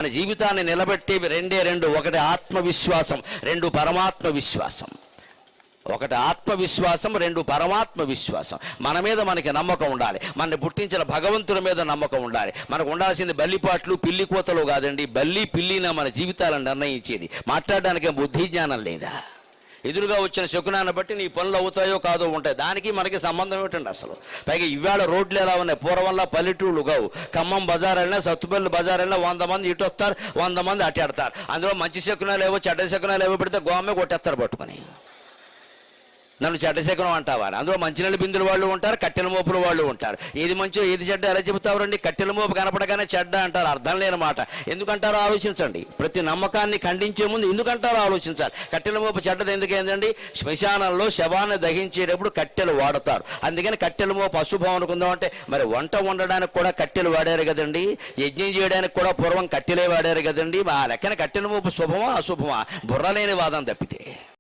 మన జీవితాన్ని నిలబెట్టేవి రెండు. ఒకటి ఆత్మవిశ్వాసం, రెండు పరమాత్మ విశ్వాసం. ఒకటి ఆత్మవిశ్వాసం, రెండు పరమాత్మ విశ్వాసం. మన మీద మనకి నమ్మకం ఉండాలి, మనని పుట్టించిన భగవంతుడి మీద నమ్మకం ఉండాలి. మనకు ఉండాల్సింది బల్లిపాట్లు పిల్లి కోతలు కాదండి. బల్లి పిల్లిన మన జీవితాలను నిర్ణయించేది. మాట్లాడడానికి బుద్ధి జ్ఞానం లేదా? ఎదురుగా వచ్చిన శకునాన్ని బట్టి నీ పనులు అవుతాయో కాదో ఉంటాయి. దానికి మనకి సంబంధం ఏమిటండి అసలు? పైగా ఇవాళ రోడ్లు ఎలా ఉన్నాయి? పూర్వంలా పల్లెటూళ్ళు కావు. ఖమ్మం బజార్ అయినా, సత్తుపల్లి బజార్ అయినా 100 మంది ఇటు వస్తారు, 100 మంది అటు ఎడతారు. అందులో మంచి శకునాలు ఏవో చెడ్డ శకునాలు ఏవో పెడితే గోమే కొట్టేస్తారు పట్టుకొని. నన్ను చెడ్డ శకునం అంటావా? అందులో మంచినీళ్ళ బిందులు వాళ్ళు ఉంటారు, కట్టెల మోపులు వాళ్ళు ఉంటారు. ఏది మంచో ఏది చెడ్డ ఎలా చెబుతారండి? కట్టెల మోపు కనపడగానే చెడ్డ అంటారు. అర్థం లేని మాట. ఎందుకంటారో ఆలోచించండి. ప్రతి నమ్మకాన్ని ఖండించే ముందు ఎందుకంటారో ఆలోచించాలి. కట్టెల మోపు చెడ్డది ఎందుకైందండి? శ్మశానంలో శవాన్ని దహించేటప్పుడు కట్టెలు వాడతారు. అందుకని కట్టెల మోపు అశుభం అనుకుందాం అంటే, మరి వంట వండడానికి కూడా కట్టెలు వాడారు కదండి. యజ్ఞం చేయడానికి కూడా పూర్వం కట్టెలే వాడారు కదండి. ఆ లెక్కన కట్టెల మోపు శుభమా అశుభమా? బుర్రలేని వాదం తప్పితే.